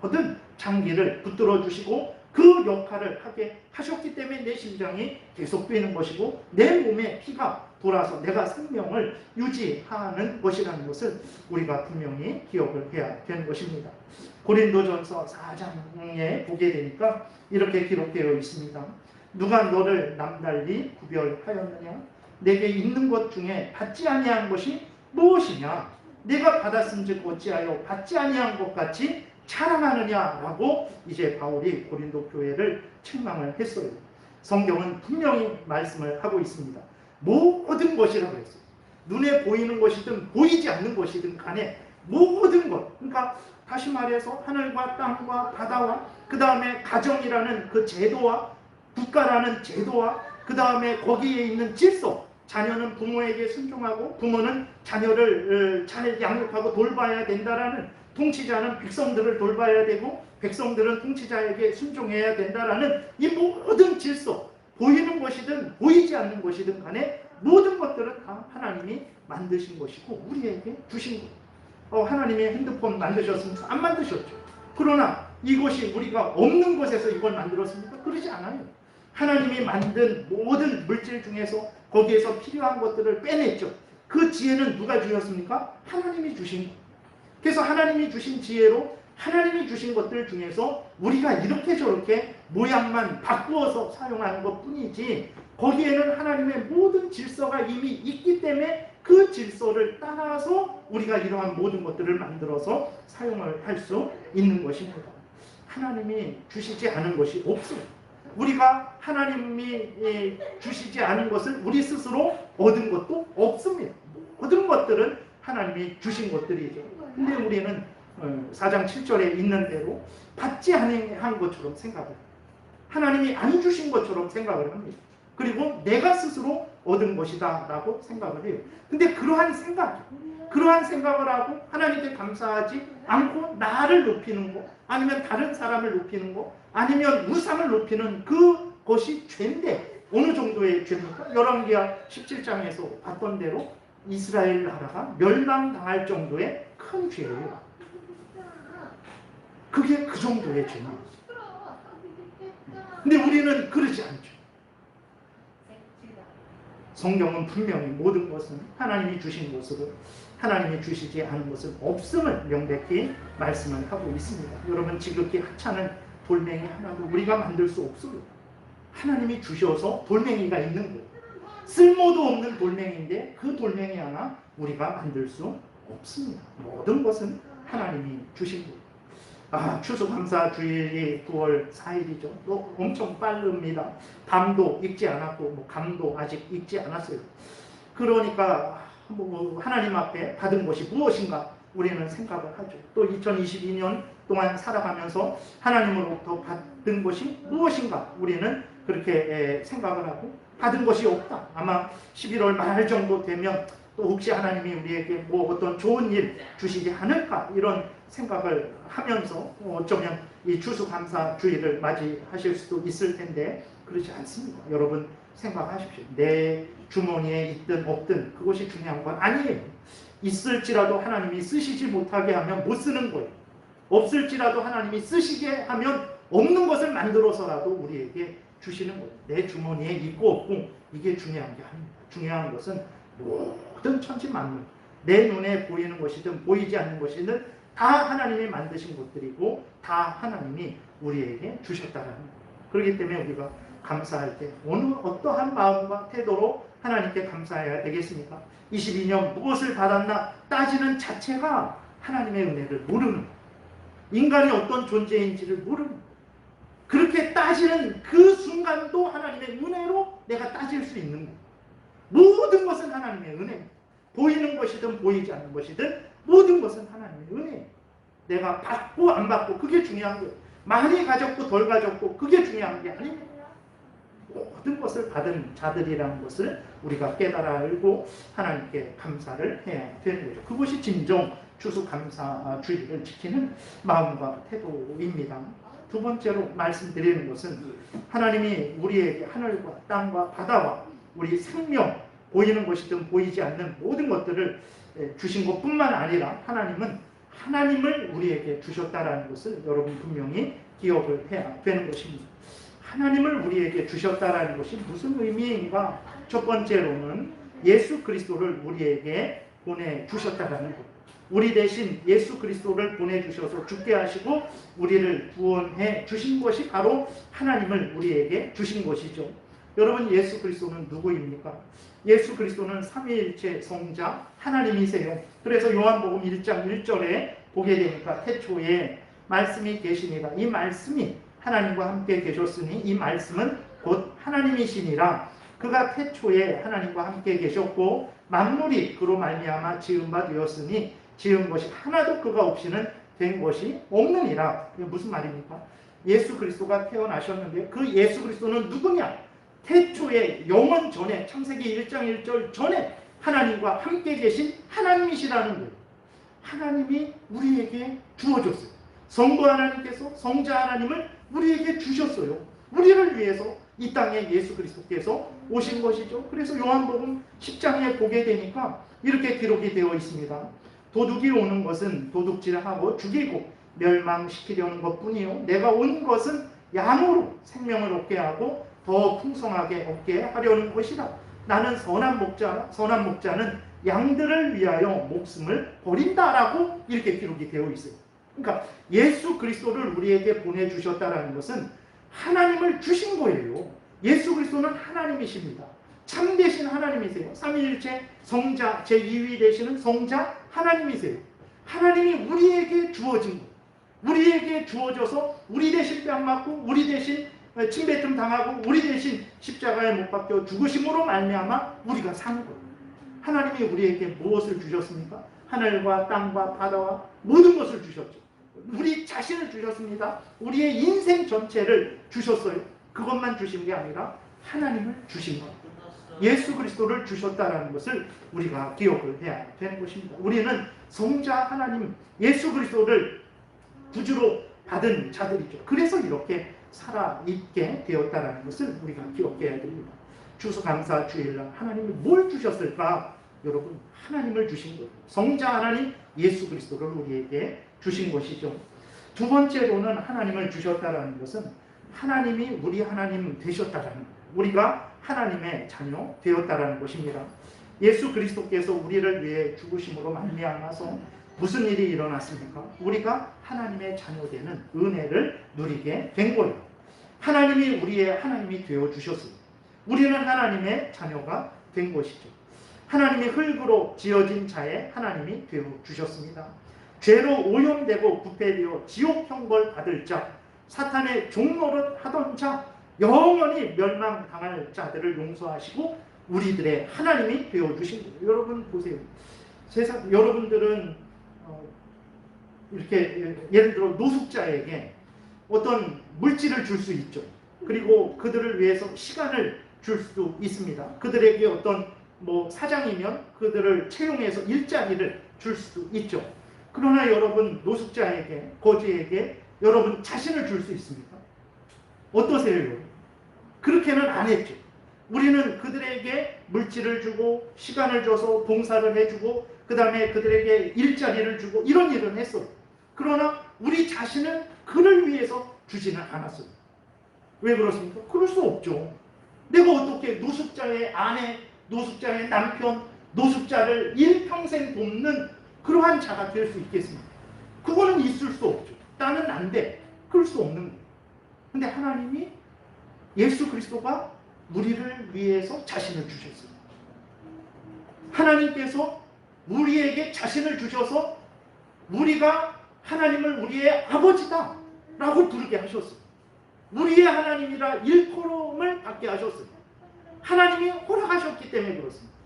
모든 장기를 붙들어 주시고 그 역할을 하게 하셨기 때문에 내 심장이 계속 뛰는 것이고 내 몸에 피가 돌아서 내가 생명을 유지하는 것이라는 것을 우리가 분명히 기억을 해야 되는 것입니다. 고린도전서 4장에 보게 되니까 이렇게 기록되어 있습니다. 누가 너를 남달리 구별하였느냐? 내게 있는 것 중에 받지 아니한 것이 무엇이냐? 내가 받았음즉 어찌하여 받지 아니한 것 같이 자랑하느냐라고 이제 바울이 고린도 교회를 책망을 했어요. 성경은 분명히 말씀을 하고 있습니다. 모든 것이라고 했어요. 눈에 보이는 것이든 보이지 않는 것이든 간에 모든 것, 그러니까 다시 말해서 하늘과 땅과 바다와 그 다음에 가정이라는 그 제도와 국가라는 제도와 그 다음에 거기에 있는 질서, 자녀는 부모에게 순종하고 부모는 자녀를 잘 양육하고 돌봐야 된다라는, 통치자는 백성들을 돌봐야 되고 백성들은 통치자에게 순종해야 된다라는 이 모든 질서, 보이는 것이든 보이지 않는 것이든 간에 모든 것들은 다 하나님이 만드신 것이고 우리에게 주신 것. 하나님이 핸드폰 만드셨습니까? 안 만드셨죠. 그러나 이것이 우리가 없는 것에서 이걸 만들었습니까? 그러지 않아요. 하나님이 만든 모든 물질 중에서 거기에서 필요한 것들을 빼냈죠. 그 지혜는 누가 주셨습니까? 하나님이 주신 것. 그래서 하나님이 주신 지혜로 하나님이 주신 것들 중에서 우리가 이렇게 저렇게 모양만 바꾸어서 사용하는 것 뿐이지 거기에는 하나님의 모든 질서가 이미 있기 때문에 그 질서를 따라서 우리가 이러한 모든 것들을 만들어서 사용을 할 수 있는 것입니다. 하나님이 주시지 않은 것이 없어요. 우리가 하나님이 주시지 않은 것을 우리 스스로 얻은 것도 없습니다. 모든 것들은 하나님이 주신 것들이죠. 근데 우리는 4장 7절에 있는 대로 받지 아니한 것처럼 생각을 해요. 하나님이 안 주신 것처럼 생각을 합니다. 그리고 내가 스스로 얻은 것이다 라고 생각을 해요. 근데 그러한 생각을 하고 하나님께 감사하지 않고 나를 높이는 것, 아니면 다른 사람을 높이는 것, 아니면 우상을 높이는 그것이 죄인데 어느 정도의 죄입니까? 열왕기하 17장에서 봤던 대로 이스라엘 나라가 멸망당할 정도의 큰 죄예요. 그게 그 정도의 죄입니다. 근데 우리는 그러지 않죠. 성경은 분명히 모든 것은 하나님이 주신 것으로 하나님이 주시지 않은 것은 없음을 명백히 말씀을 하고 있습니다. 여러분, 지극히 하찮은 돌멩이 하나도 우리가 만들 수 없어요. 하나님이 주셔서 돌멩이가 있는 거예요. 쓸모도 없는 돌멩이인데 그 돌멩이 하나 우리가 만들 수 없습니다. 모든 것은 하나님이 주신 거예요. 추수감사 주일이 9월 4일이죠. 또 엄청 빠릅니다. 밤도 익지 않았고 감도 아직 익지 않았어요. 그러니까 하나님 앞에 받은 것이 무엇인가 우리는 생각을 하죠. 또 2022년 동안 살아가면서 하나님으로부터 받은 것이 무엇인가 우리는 그렇게 생각을 하고 받은 것이 없다. 아마 11월 말 정도 되면 또 혹시 하나님이 우리에게 어떤 좋은 일 주시지 않을까 이런 생각을 하면서 어쩌면 이 추수감사 주일을 맞이하실 수도 있을 텐데 그렇지 않습니다. 여러분 생각하십시오. 내 주머니에 있든 없든 그것이 중요한 건 아니에요. 있을지라도 하나님이 쓰시지 못하게 하면 못 쓰는 거예요. 없을지라도 하나님이 쓰시게 하면 없는 것을 만들어서라도 우리에게 주시는 거예요. 내 주머니에 있고 없고 이게 중요한 게 아닙니다. 중요한 것은 모든 천지만물, 내 눈에 보이는 것이든 보이지 않는 것이든 다 하나님이 만드신 것들이고 다 하나님이 우리에게 주셨다는 거예요. 그렇기 때문에 우리가 감사할 때 어떠한 마음과 태도로 하나님께 감사해야 되겠습니까? 22년 무엇을 받았나 따지는 자체가 하나님의 은혜를 모르는 거예요. 인간이 어떤 존재인지를 모르는 거예요. 그렇게 따지는 그 순간도 하나님의 은혜로 내가 따질 수 있는 거예요. 모든 것은 하나님의 은혜. 보이는 것이든 보이지 않는 것이든 모든 것은 하나님의 은혜. 내가 받고 안 받고 그게 중요한 거예요. 많이 가졌고 덜 가졌고 그게 중요한 게 아닙니다. 모든 것을 받은 자들이라는 것을 우리가 깨달아 알고 하나님께 감사를 해야 되는 거죠. 그것이 진정 추수감사주의를 지키는 마음과 태도입니다. 두 번째로 말씀드리는 것은 하나님이 우리에게 하늘과 땅과 바다와 우리 생명, 보이는 것이든 보이지 않는 모든 것들을 주신 것뿐만 아니라 하나님을 우리에게 주셨다라는 것을 여러분 분명히 기억을 해야 되는 것입니다. 하나님을 우리에게 주셨다라는 것이 무슨 의미인가? 첫 번째로는 예수 그리스도를 우리에게 보내주셨다라는 것. 우리 대신 예수 그리스도를 보내주셔서 죽게 하시고 우리를 구원해 주신 것이 바로 하나님을 우리에게 주신 것이죠. 여러분, 예수 그리스도는 누구입니까? 예수 그리스도는 삼위일체 성자 하나님이세요. 그래서 요한복음 1장 1절에 보게 되니까 태초에 말씀이 계시니라. 이 말씀이 하나님과 함께 계셨으니 이 말씀은 곧 하나님이시니라. 그가 태초에 하나님과 함께 계셨고 만물이 그로 말미암아 지은 바 되었으니 지은 것이 하나도 그가 없이는 된 것이 없느니라. 이게 무슨 말입니까? 예수 그리스도가 태어나셨는데 그 예수 그리스도는 누구냐? 태초에 영원 전에 창세기 1장 1절 전에 하나님과 함께 계신 하나님이시라는 거예요. 하나님이 우리에게 주어졌어요. 성부 하나님께서 성자 하나님을 우리에게 주셨어요. 우리를 위해서 이 땅에 예수 그리스도께서 오신 것이죠. 그래서 요한복음 10장에 보게 되니까 이렇게 기록이 되어 있습니다. 도둑이 오는 것은 도둑질하고 죽이고 멸망시키려는 것뿐이요 내가 온 것은 양으로 생명을 얻게 하고 더 풍성하게 얻게 하려는 것이라. 나는 선한 목자라. 선한 목자는 양들을 위하여 목숨을 버린다라고 이렇게 기록이 되어 있어요. 그러니까 예수 그리스도를 우리에게 보내주셨다는 것은 하나님을 주신 거예요. 예수 그리스도는 하나님이십니다. 참되신 하나님이세요. 삼위일체 성자 제2위 되시는 성자 하나님이세요. 하나님이 우리에게 주어진 거예요. 우리에게 주어져서 우리 대신 뺨 맞고 우리 대신 침뱉음 당하고 우리 대신 십자가에 못 박혀 죽으심으로 말미암아 우리가 산 거예요. 하나님이 우리에게 무엇을 주셨습니까? 하늘과 땅과 바다와 모든 것을 주셨죠. 우리 자신을 주셨습니다. 우리의 인생 전체를 주셨어요. 그것만 주신 게 아니라 하나님을 주신 것. 예수 그리스도를 주셨다는 것을 우리가 기억을 해야 되는 것입니다. 우리는 성자 하나님 예수 그리스도를 구주로 받은 자들이죠. 그래서 이렇게 살아있게 되었다는 것을 우리가 기억해야 됩니다. 추수감사 주일날 하나님이 뭘 주셨을까? 여러분, 하나님을 주신 거예요. 성자 하나님 예수 그리스도를 우리에게 주신 것이죠. 두 번째로는 하나님을 주셨다는 것은 하나님이 우리 하나님 되셨다는 거예요. 우리가 하나님의 자녀 되었다는 것입니다. 예수 그리스도께서 우리를 위해 죽으심으로 말미암아서 무슨 일이 일어났습니까? 우리가 하나님의 자녀 되는 은혜를 누리게 된 거예요. 하나님이 우리의 하나님이 되어주셨어요. 우리는 하나님의 자녀가 된 것이죠. 하나님이 흙으로 지어진 자의 하나님이 되어주셨습니다. 죄로 오염되고 부패되어 지옥 형벌 받을 자, 사탄의 종노릇 하던 자, 영원히 멸망당할 자들을 용서하시고 우리들의 하나님이 되어주신 거예요. 여러분 보세요. 여러분들은 이렇게 예를 들어 노숙자에게 어떤 물질을 줄 수 있죠. 그리고 그들을 위해서 시간을 줄 수도 있습니다. 그들에게 어떤 사장이면 그들을 채용해서 일자리를 줄 수도 있죠. 그러나 여러분 노숙자에게 거지에게 여러분 자신을 줄 수 있습니까? 어떠세요? 여러분? 그렇게는 안 했죠. 우리는 그들에게 물질을 주고 시간을 줘서 봉사를 해주고 그 다음에 그들에게 일자리를 주고 이런 일을 했어요. 그러나 우리 자신은 그를 위해서 주지는 않았어요. 왜 그렇습니까? 그럴 수 없죠. 내가 어떻게 노숙자의 아내, 노숙자의 남편, 노숙자를 일평생 돕는 그러한 자가 될 수 있겠습니까? 그거는 있을 수 없죠. 나는 안 돼. 그럴 수 없는 거예요. 근데 하나님이 예수 그리스도가 우리를 위해서 자신을 주셨어요. 하나님께서 우리에게 자신을 주셔서 우리가 하나님을 우리의 아버지다 라고 부르게 하셨어요. 우리의 하나님이라 일컬음을 받게 하셨어요. 하나님이 허락하셨기 때문에 그렇습니다.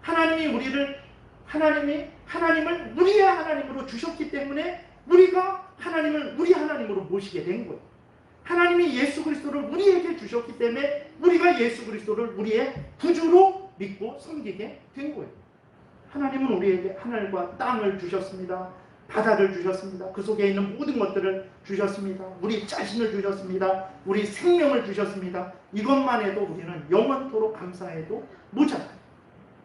하나님을 우리의 하나님으로 주셨기 때문에 우리가 하나님을 우리 하나님으로 모시게 된 거예요. 하나님이 예수 그리스도를 우리에게 주셨기 때문에 우리가 예수 그리스도를 우리의 구주로 믿고 섬기게 된 거예요. 하나님은 우리에게 하늘과 땅을 주셨습니다. 바다를 주셨습니다. 그 속에 있는 모든 것들을 주셨습니다. 우리 자신을 주셨습니다. 우리 생명을 주셨습니다. 이것만 해도 우리는 영원토록 감사해도 모자라요.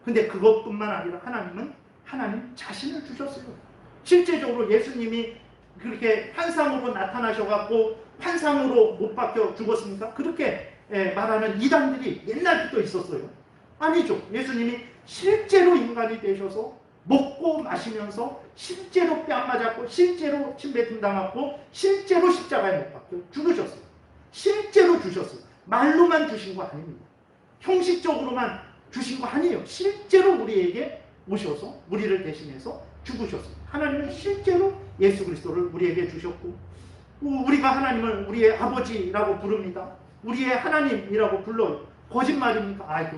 근데 그것뿐만 아니라 하나님은 하나님 자신을 주셨어요. 실제적으로 예수님이 그렇게 환상으로 나타나셔갖고 환상으로 못 박혀 죽었습니까? 그렇게 말하는 이단들이 옛날부터 있었어요. 아니죠. 예수님이 실제로 인간이 되셔서 먹고 마시면서 실제로 뺨 맞았고 실제로 침뱉음 당했고 실제로 십자가에 못 박혀 죽으셨어요. 실제로 주셨어요. 말로만 주신 거 아닙니다. 형식적으로만 주신 거 아니에요. 실제로 우리에게 오셔서 우리를 대신해서 죽으셨어요. 하나님은 실제로 예수 그리스도를 우리에게 주셨고 우리가 하나님을 우리의 아버지라고 부릅니다. 우리의 하나님이라고 불러요. 거짓말입니까?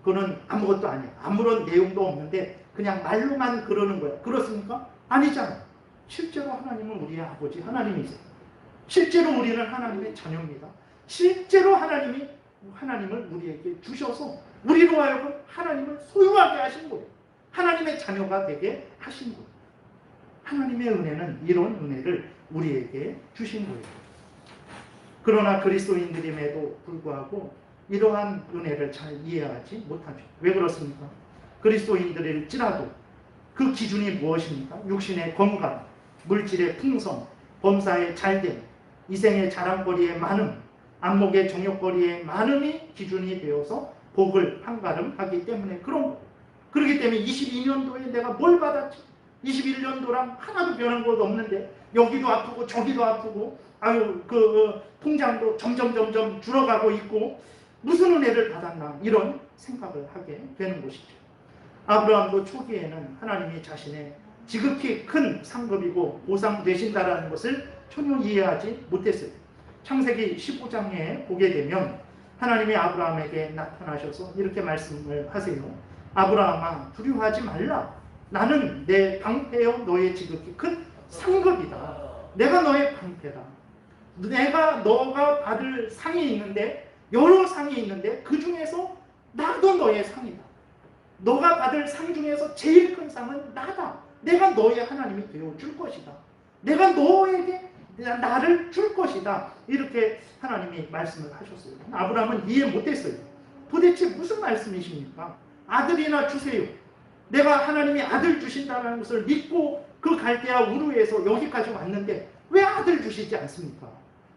그거는 아무것도 아니에요. 아무런 내용도 없는데 그냥 말로만 그러는 거예요. 그렇습니까? 아니잖아요. 실제로 하나님은 우리의 아버지 하나님이세요. 실제로 우리는 하나님의 자녀입니다. 실제로 하나님을 우리에게 주셔서 우리로 하여금 하나님을 소유하게 하신 거예요. 하나님의 자녀가 되게 하신 거예요. 하나님의 은혜는 이런 은혜를 우리에게 주신 거예요. 그러나 그리스도인들임에도 불구하고 이러한 은혜를 잘 이해하지 못하죠. 왜 그렇습니까? 그리스도인들일지라도 그 기준이 무엇입니까? 육신의 건강, 물질의 풍성, 범사의 잘됨, 이생의 자랑거리의 많음, 안목의 정욕거리의 많음이 기준이 되어서 복을 한가름하기 때문에 그런 거예요. 그렇기 때문에 22년도에 내가 뭘 받았지? 21년도랑 하나도 변한 것 없는데 여기도 아프고 저기도 아프고 통장도 점점 줄어가고 있고 무슨 은혜를 받았나 이런 생각을 하게 되는 것이죠. 아브라함도 초기에는 하나님이 자신의 지극히 큰 상급이고 보상 되신다라는 것을 전혀 이해하지 못했어요. 창세기 15장에 보게 되면 하나님이 아브라함에게 나타나셔서 이렇게 말씀을 하세요. 아브라함아 두려워하지 말라. 나는 내 방패여 너의 지극히 큰 상급이다. 내가 너의 방패다. 너가 받을 상이 있는데 여러 상이 있는데 그 중에서 나도 너의 상이다. 너가 받을 상 중에서 제일 큰 상은 나다. 내가 너의 하나님이 되어줄 것이다. 내가 너에게 나를 줄 것이다. 이렇게 하나님이 말씀을 하셨어요. 아브라함은 이해 못했어요. 도대체 무슨 말씀이십니까? 아들이나 주세요. 내가 하나님이 아들 주신다는 것을 믿고 그 갈대아 우르에서 여기까지 왔는데 왜 아들 주시지 않습니까?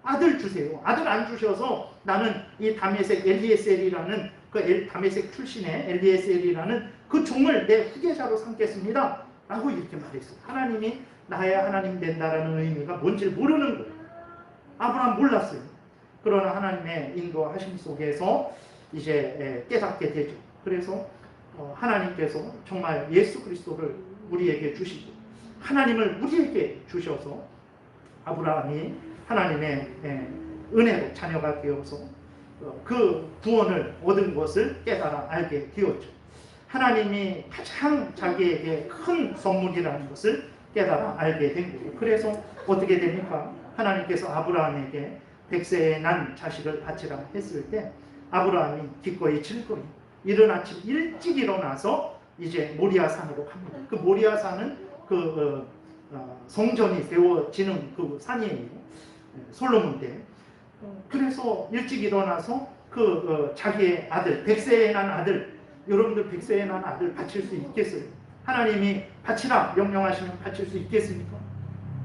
아들 주세요. 아들 안 주셔서 나는 이 다메섹 엘리에셀이라는 다메섹 출신의 엘리에셀이라는 그 종을 내 후계자로 삼겠습니다. 라고 이렇게 말했어요. 하나님이 나의 하나님 된다라는 의미가 뭔지 모르는 거예요. 아브라함 몰랐어요. 그러나 하나님의 인도하심 속에서 이제 깨닫게 되죠. 그래서 하나님께서 정말 예수 그리스도를 우리에게 주시고 하나님을 우리에게 주셔서 아브라함이 하나님의 은혜로 자녀가 되어서 그 구원을 얻은 것을 깨달아 알게 되었죠. 하나님이 가장 자기에게 큰 선물이라는 것을 깨달아 알게 된 거예요. 그래서 어떻게 됩니까? 하나님께서 아브라함에게 100세에 난 자식을 바치라 했을 때 아브라함이 기꺼이 즐거이 이른 아침 일찍 일어나서 이제 모리아산으로 갑니다. 그 모리아산은 성전이 세워지는 그 산이에요. 솔로몬 때. 그래서 일찍 일어나서 자기의 아들, 100세에 난 아들, 여러분들 100세에 난 아들 바칠 수 있겠어요? 하나님이 바치라 명령하시면 바칠 수 있겠습니까?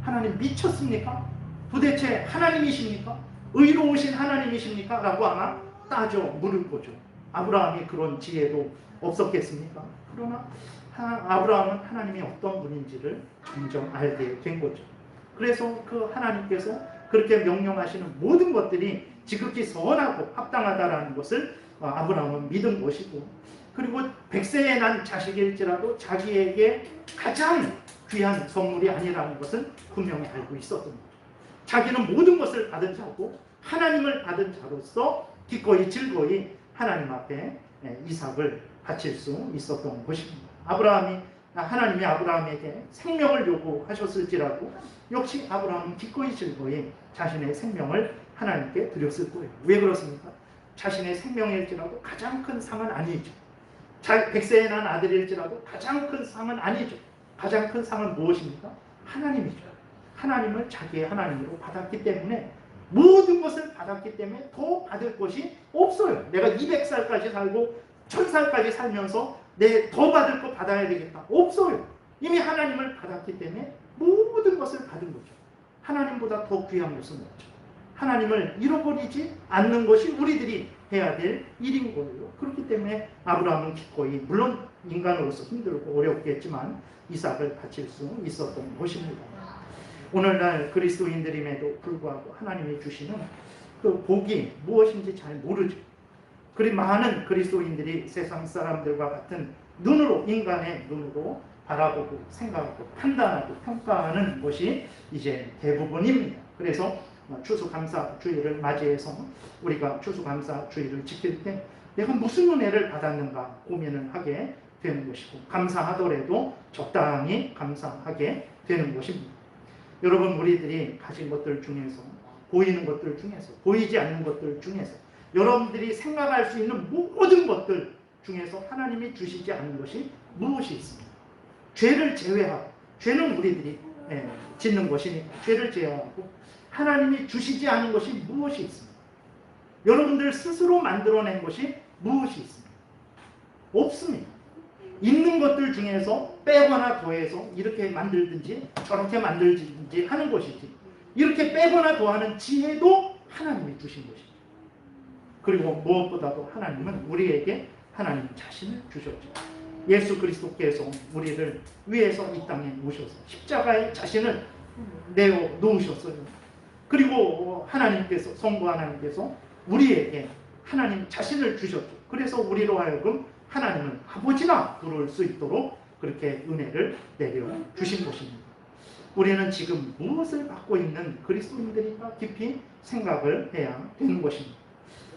하나님 미쳤습니까? 도대체 하나님이십니까? 의로우신 하나님이십니까? 라고 아마 따져 물을 거죠. 아브라함이 그런 지혜도 없었겠습니까? 그러나 아브라함은 하나님이 어떤 분인지를 점점 알게 된 거죠. 그래서 그 하나님께서 그렇게 명령하시는 모든 것들이 지극히 선하고 합당하다라는 것을 아브라함은 믿은 것이고, 그리고 100세에 난 자식일지라도 자기에게 가장 귀한 선물이 아니라는 것은 분명히 알고 있었던 거죠. 자기는 모든 것을 받은 자고 하나님을 받은 자로서 기꺼이 즐거이 하나님 앞에 이삭을 바칠 수 있었던 것입니다. 하나님이 아브라함에게 생명을 요구하셨을지라도 역시 아브라함은 기꺼이 즐거이 자신의 생명을 하나님께 드렸을 거예요. 왜 그렇습니까? 자신의 생명일지라도 가장 큰 상은 아니죠. 100세에 난 아들일지라도 가장 큰 상은 아니죠. 가장 큰 상은 무엇입니까? 하나님이죠. 하나님을 자기의 하나님으로 받았기 때문에, 모든 것을 받았기 때문에 더 받을 것이 없어요. 내가 200살까지 살고 1000살까지 살면서 더 받을 거 받아야 되겠다. 없어요. 이미 하나님을 받았기 때문에 모든 것을 받은 거죠. 하나님보다 더 귀한 것은 없죠. 하나님을 잃어버리지 않는 것이 우리들이 해야 될 일인 거예요. 그렇기 때문에 아브라함은 기꺼이, 물론 인간으로서 힘들고 어렵겠지만 이삭을 바칠 수 있었던 것입니다. 오늘날 그리스도인들임에도 불구하고 하나님이 주시는 그 복이 무엇인지 잘 모르죠. 그리 많은 그리스도인들이 세상 사람들과 같은 눈으로, 인간의 눈으로 바라보고 생각하고 판단하고 평가하는 것이 이제 대부분입니다. 그래서 추수감사주의를 맞이해서 우리가 추수감사주의를 지킬 때 내가 무슨 은혜를 받았는가 고민을 하게 되는 것이고, 감사하더라도 적당히 감사하게 되는 것입니다. 여러분, 우리들이 가진 것들 중에서, 보이는 것들 중에서, 보이지 않는 것들 중에서, 여러분들이 생각할 수 있는 모든 것들 중에서 하나님이 주시지 않은 것이 무엇이 있습니까? 죄를 제외하고, 죄는 우리들이 짓는 것이니까 죄를 제외하고 하나님이 주시지 않은 것이 무엇이 있습니까? 여러분들 스스로 만들어낸 것이 무엇이 있습니까? 없습니다. 있는 것들 중에서 빼거나 더해서 이렇게 만들든지 저렇게 만들든지 하는 것이지, 이렇게 빼거나 더하는 지혜도 하나님이 주신 것이죠. 그리고 무엇보다도 하나님은 우리에게 하나님 자신을 주셨죠. 예수 그리스도께서 우리를 위해서 이 땅에 오셔서 십자가에 자신을 내어 놓으셨어요. 그리고 하나님께서, 성부 하나님께서 우리에게 하나님 자신을 주셨죠. 그래서 우리로 하여금 하나님을 아버지라 부를 수 있도록 그렇게 은혜를 내려 주신 것입니다. 우리는 지금 무엇을 받고 있는 그리스도인들인가 깊이 생각을 해야 되는 것입니다.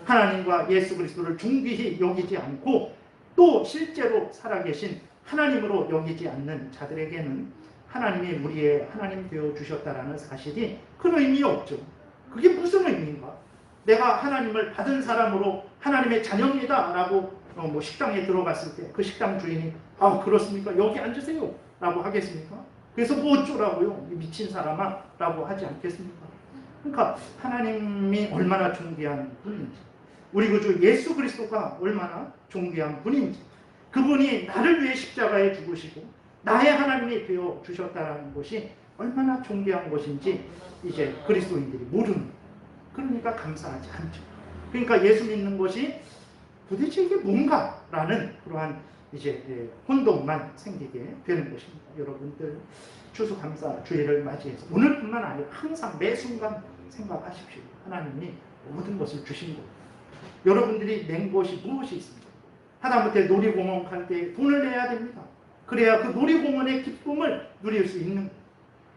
하나님과 예수 그리스도를 중귀히 여기지 않고 또 실제로 살아계신 하나님으로 여기지 않는 자들에게는 하나님이 우리의 하나님 되어 주셨다라는 사실이 큰 의미 없죠. 그게 무슨 의미인가? 내가 하나님을 받은 사람으로 하나님의 자녀입니다 라고 식당에 들어갔을 때 그 식당 주인이 그렇습니까? 여기 앉으세요 라고 하겠습니까? 그래서 뭐 어쩌라고요? 미친 사람아 라고 하지 않겠습니까? 그러니까 하나님이 얼마나 존귀한 분인지, 우리 구주 예수 그리스도가 얼마나 존귀한 분인지, 그분이 나를 위해 십자가에 죽으시고 나의 하나님이 되어 주셨다는 것이 얼마나 존귀한 것인지 이제 그리스도인들이 모르는 거예요. 그러니까 감사하지 않죠. 그러니까 예수 믿는 것이 도대체 이게 뭔가라는 그러한 이제 혼동만 생기게 되는 것입니다. 여러분들 추수감사주의를 맞이해서 오늘뿐만 아니라 항상 매 순간 생각하십시오. 하나님이 모든 것을 주신 것, 여러분들이 낸 것이 무엇이 있습니까? 하다못해 놀이공원 갈 때 돈을 내야 됩니다. 그래야 그 놀이공원의 기쁨을 누릴 수 있는 거예요.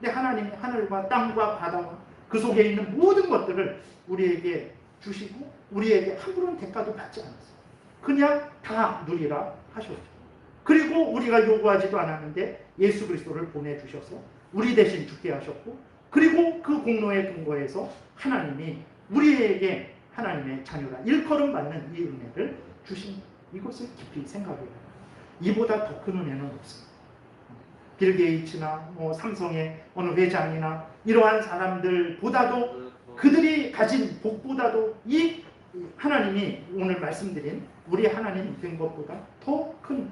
근데 하나님이 하늘과 땅과 바다와 그 속에 있는 모든 것들을 우리에게 주시고 우리에게 아무런 대가도 받지 않았어요. 그냥 다 누리라 하셨죠. 그리고 우리가 요구하지도 않았는데 예수 그리스도를 보내주셔서 우리 대신 죽게 하셨고, 그리고 그 공로에 근거해서 하나님이 우리에게 하나님의 자녀라 일컬음 받는 이 은혜를 주신 거예요. 이것을 깊이 생각해요. 이보다 더 큰 은혜는 없습니다. 빌 게이츠나 삼성의 어느 회장이나 이러한 사람들보다도, 그들이 가진 복보다도 이 하나님이 오늘 말씀드린 우리 하나님 된 것보다 더 큰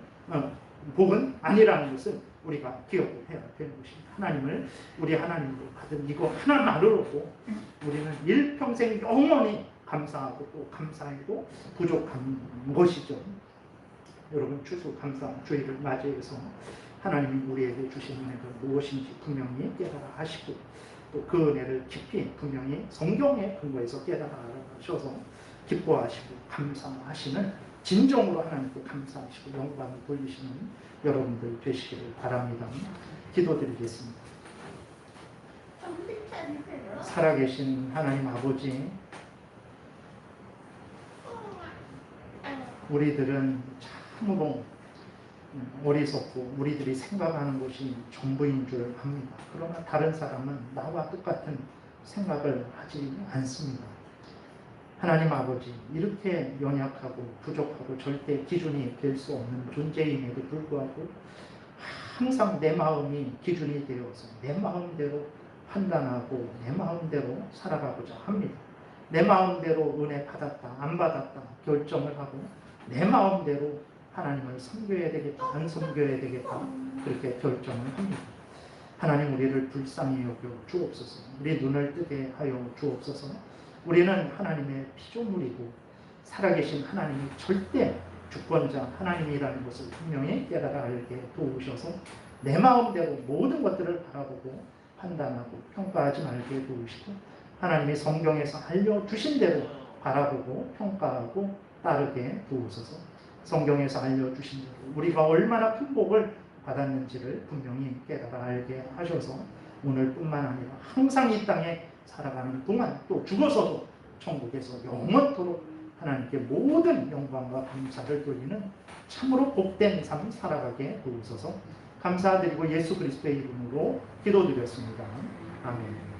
복은 아니라는 것을 우리가 기억을 해야 되는 것입니다. 하나님을 우리 하나님으로 받은 이거 하나만으로도 우리는 일평생 영원히 감사하고 또 감사해도 부족한 것이죠. 여러분, 추수감사주의를 맞이해서 하나님이 우리에게 주신 은혜가 무엇인지 분명히 깨달아 하시고, 또 그 은혜를 깊이 분명히 성경의 근거에서 깨달아 하셔서 기뻐하시고 감사하시는 진정으로 하나님께 감사하시고 영광을 돌리시는 여러분들 되시기를 바랍니다. 기도드리겠습니다. 살아계신 하나님 아버지, 우리들은 참으로 어리석고 우리들이 생각하는 것이 전부인 줄 압니다. 그러나 다른 사람은 나와 똑같은 생각을 하지 않습니다. 하나님 아버지, 이렇게 연약하고 부족하고 절대 기준이 될 수 없는 존재임에도 불구하고 항상 내 마음이 기준이 되어서 내 마음대로 판단하고 내 마음대로 살아가고자 합니다. 내 마음대로 은혜 받았다 안 받았다 결정을 하고 내 마음대로 하나님을 섬겨야 되겠다 안 섬겨야 되겠다 그렇게 결정을 합니다. 하나님, 우리를 불쌍히 여겨 주옵소서. 우리 눈을 뜨게 하여 주옵소서. 우리는 하나님의 피조물이고 살아계신 하나님이 절대 주권자 하나님이라는 것을 분명히 깨달아 알게 도우셔서 내 마음대로 모든 것들을 바라보고 판단하고 평가하지 말게 도우시고 하나님이 성경에서 알려주신 대로 바라보고 평가하고 따르게 도우소서. 성경에서 알려주신 대로 우리가 얼마나 큰 복을 받았는지를 분명히 깨달아 알게 하셔서 오늘뿐만 아니라 항상 이 땅에 살아가는 동안 또 죽어서도 천국에서 영원토록 하나님께 모든 영광과 감사를 돌리는 참으로 복된 삶 살아가게 도우소서. 감사드리고 예수 그리스도의 이름으로 기도드렸습니다. 아멘.